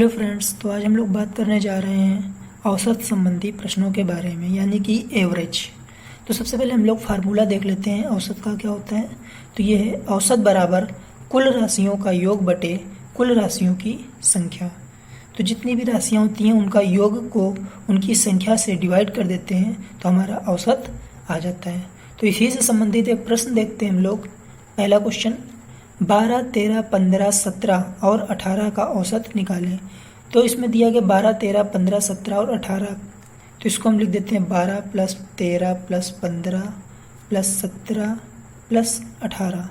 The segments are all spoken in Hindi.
हेलो फ्रेंड्स, तो आज हम लोग बात करने जा रहे हैं औसत संबंधी प्रश्नों के बारे में, यानी कि एवरेज। तो सबसे पहले हम लोग फार्मूला देख लेते हैं औसत का क्या होता है। तो ये है औसत बराबर कुल राशियों का योग बटे कुल राशियों की संख्या। तो जितनी भी राशियाँ होती हैं उनका योग को उनकी संख्या से डिवाइड कर देते हैं तो हमारा औसत आ जाता है। तो इसी से संबंधित एक प्रश्न देखते हैं हम लोग। पहला क्वेश्चन, 12, 13, 15, 17 और 18 का औसत निकालें। तो इसमें दिया गया 12, 13, 15, 17 और 18। तो इसको हम लिख देते हैं 12 + 13 + 15 + 17 + 18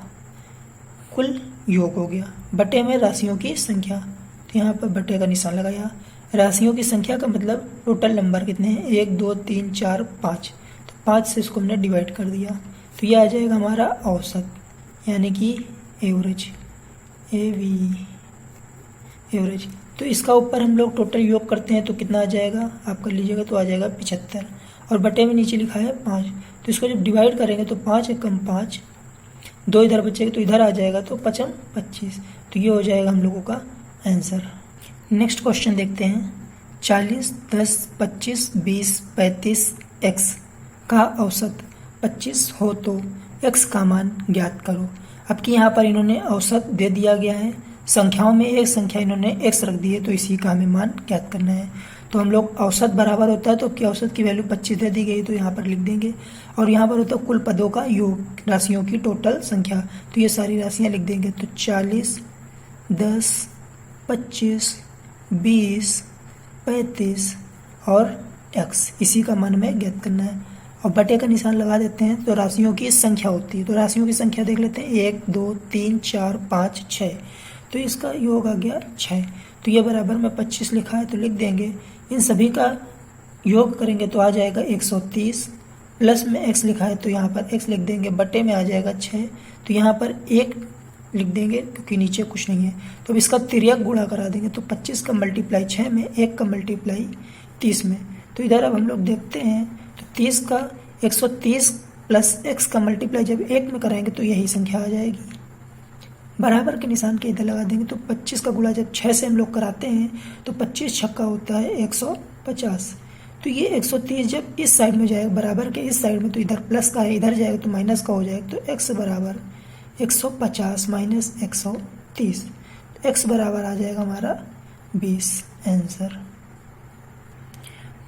कुल योग हो गया। बटे में राशियों की संख्या, तो यहाँ पर बटे का निशान लगाया। राशियों की संख्या का मतलब टोटल नंबर कितने हैं, 1, 2, 3, 4, 5। तो 5 से इसको हमने डिवाइड कर दिया। तो यह आ जाएगा हमारा औसत, यानी कि एवरेज, एवरेज। तो इसका ऊपर हम लोग टोटल योग करते हैं तो कितना आ जाएगा, आप कर लीजिएगा, तो आ जाएगा 75। और बटे में नीचे लिखा है 5। तो इसको जब डिवाइड करेंगे तो 5 × 5, 2 इधर बचेगा तो इधर आ जाएगा, तो 5 × 25। तो ये हो जाएगा हम लोगों का आंसर। नेक्स्ट क्वेश्चन देखते हैं। 40, 10, 25, 20, 35 x का औसत 25 हो तो x का मान ज्ञात करो। अब कि यहाँ पर इन्होंने औसत दे दिया गया है, संख्याओं में एक संख्या इन्होंने x रख दी है, तो इसी का हमें मान ज्ञात करना है। तो हम लोग औसत बराबर होता है, तो कि औसत की वैल्यू 25 दे दी गई, तो यहाँ पर लिख देंगे। और यहाँ पर होता है कुल पदों का योग, राशियों की टोटल संख्या, तो ये सारी राशियाँ लिख देंगे। तो 40, 10, 25, 20, 35 और x, इसी का मान हमें ज्ञात करना है। और बटे का निशान लगा देते हैं, तो राशियों की संख्या होती है। तो राशियों की संख्या देख लेते हैं, 1, 2, 3, 4, 5, 6। तो इसका योग आ गया 6। तो ये बराबर में 25 लिखा है, तो लिख देंगे। इन सभी का योग करेंगे तो आ जाएगा 130। प्लस में x लिखा है तो यहाँ पर x लिख देंगे, बटे में आ जाएगा 6। तो यहाँ पर 1 लिख देंगे क्योंकि नीचे कुछ नहीं है। तो अब इसका तिर्यक गुणा करा देंगे, तो 25 का मल्टीप्लाई 6 में, 1 का मल्टीप्लाई 30 में। तो इधर अब हम लोग देखते हैं, तो 30 का 130 प्लस x का मल्टीप्लाई जब 1 में कराएंगे तो यही संख्या आ जाएगी। बराबर के निशान के इधर लगा देंगे, तो 25 का गुणा जब 6 से हम लोग कराते हैं तो 25 छक्का होता है 150। तो ये 130 जब इस साइड में जाएगा, बराबर के इस साइड में, तो इधर प्लस का है, इधर जाएगा तो माइनस का हो जाएगा। तो x बराबर 150 माइनस 130, x बराबर आ जाएगा हमारा 20 आंसर।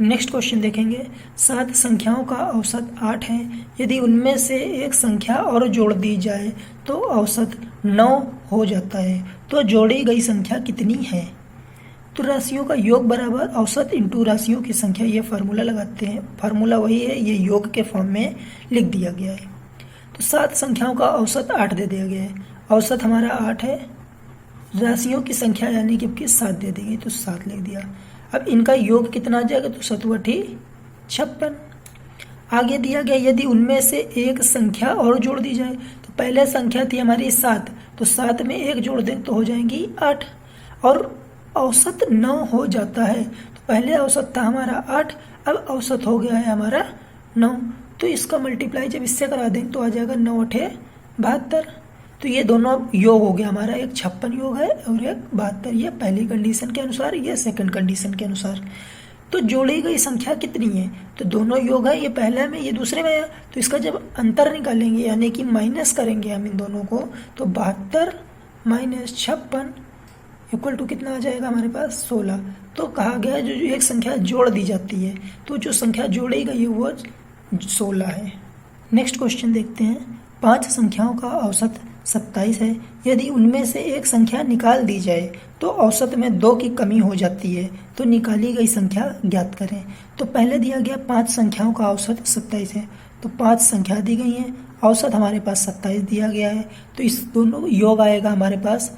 नेक्स्ट क्वेश्चन देखेंगे। 7 संख्याओं का औसत 8 है। यदि उनमें से एक संख्या और जोड़ दी जाए तो औसत 9 हो जाता है, तो जोड़ी गई संख्या कितनी है। तो राशियों का योग बराबर औसत इंटू राशियों की संख्या, ये फार्मूला लगाते हैं। फार्मूला वही है, ये योग के फॉर्म में लिख दिया गया है। तो 7 संख्याओं का औसत 8 दे दिया गया है। औसत हमारा 8 है, राशियों की संख्या यानी कि 7 दे दी गई, तो 7 लिख दिया। अब इनका योग कितना आ जाएगा, तो 7 × 56। आगे दिया गया, यदि उनमें से एक संख्या और जोड़ दी जाए। तो पहले संख्या थी हमारी 7, तो 7 में 1 जोड़ दें तो हो जाएंगी 8। और औसत 9 हो जाता है। तो पहले औसत था हमारा 8, अब औसत हो गया है हमारा 9। तो इसका मल्टीप्लाई जब इससे करा दें तो आ जाएगा 9 × 8 = 72। तो ये दोनों योग हो गया हमारा, एक 56 योग है और एक 72। ये पहली कंडीशन के अनुसार, ये सेकंड कंडीशन के अनुसार। तो जोड़ी गई संख्या कितनी है, तो दोनों योग है, ये पहले में ये दूसरे में है। तो इसका जब अंतर निकालेंगे यानी कि माइनस करेंगे हम इन दोनों को, तो 72 - 56 इक्वल टू कितना आ जाएगा हमारे पास 16। तो कहा गया जो एक संख्या जोड़ दी जाती है, तो जो संख्या जोड़ी गई है वो 16 है। नेक्स्ट क्वेश्चन देखते हैं। 5 संख्याओं का औसत 27 है। यदि उनमें से एक संख्या निकाल दी जाए तो औसत में 2 की कमी हो जाती है, तो निकाली गई संख्या ज्ञात करें। तो पहले दिया गया 5 संख्याओं का औसत 27 है, तो 5 संख्या दी गई हैं, औसत हमारे पास 27 दिया गया है। तो इस दोनों योग आएगा हमारे पास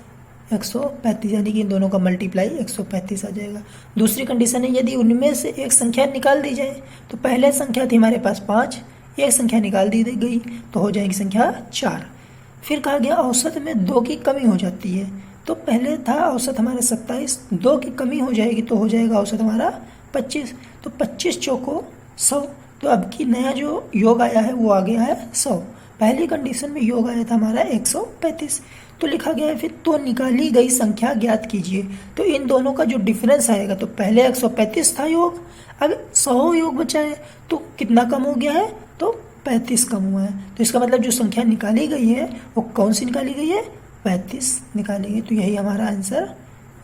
135, यानी कि इन दोनों का मल्टीप्लाई 135 आ जाएगा। दूसरी कंडीशन है, यदि उनमें से एक संख्या निकाल दी जाए। तो पहले संख्या थी हमारे पास 5, एक संख्या निकाल दी गई तो हो जाएगी संख्या 4। फिर कहा गया औसत में 2 की कमी हो जाती है। तो पहले था औसत हमारा 27, 2 की कमी हो जाएगी तो हो जाएगा औसत हमारा 25। तो 25 चौको 100। तो अब की नया जो योग आया है वो आ गया है 100। पहली कंडीशन में योग आया था हमारा 135। तो लिखा गया है फिर, तो निकाली गई संख्या ज्ञात कीजिए। तो इन दोनों का जो डिफरेंस आएगा, तो पहले 135 था योग, अब 100 योग बचा है, तो कितना कम हो गया है, तो 35 कम हुआ है। तो इसका मतलब जो संख्या निकाली गई है वो कौन सी निकाली गई है, 35 निकाली गई। तो यही हमारा आंसर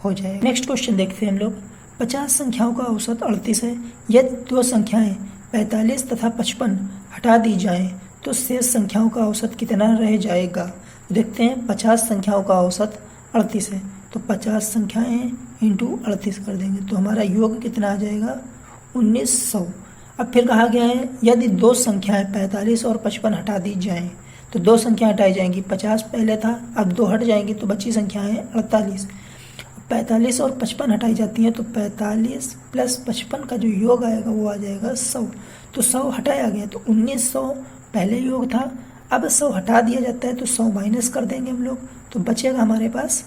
हो जाएगा। नेक्स्ट क्वेश्चन देखते हैं हम लोग। 50 संख्याओं का औसत 38 है। यदि दो संख्याएं 45 तथा 55 हटा दी जाएं तो शेष संख्याओं का औसत कितना रह जाएगा। तो देखते हैं, 50 संख्याओं का औसत 38 है, तो 50 संख्याएं इंटू 38 कर देंगे तो हमारा योग कितना आ जाएगा, 1900। अब फिर कहा गया है यदि दो संख्याएं 45 और 55 हटा दी जाएं, तो दो संख्याएं हटाई जाएंगी, 50 पहले था, अब दो हट जाएंगी तो बची संख्या है 48। 45 और 55 हटाई जाती हैं तो 45 प्लस 55 का जो योग आएगा वो आ जाएगा 100। तो 100 हटाया गया तो 1900 पहले योग था, अब 100 हटा दिया जाता है तो 100 माइनस कर देंगे हम लोग, तो बचेगा हमारे पास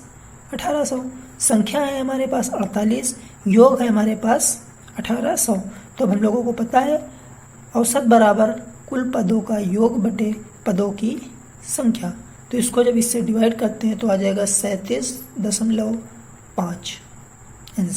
1800। संख्या है हमारे पास 48, योग है हमारे पास 1800। तो अब हम लोगों को पता है औसत बराबर कुल पदों का योग बटे पदों की संख्या। तो इसको जब इससे डिवाइड करते हैं तो आ जाएगा 37.5 आंसर।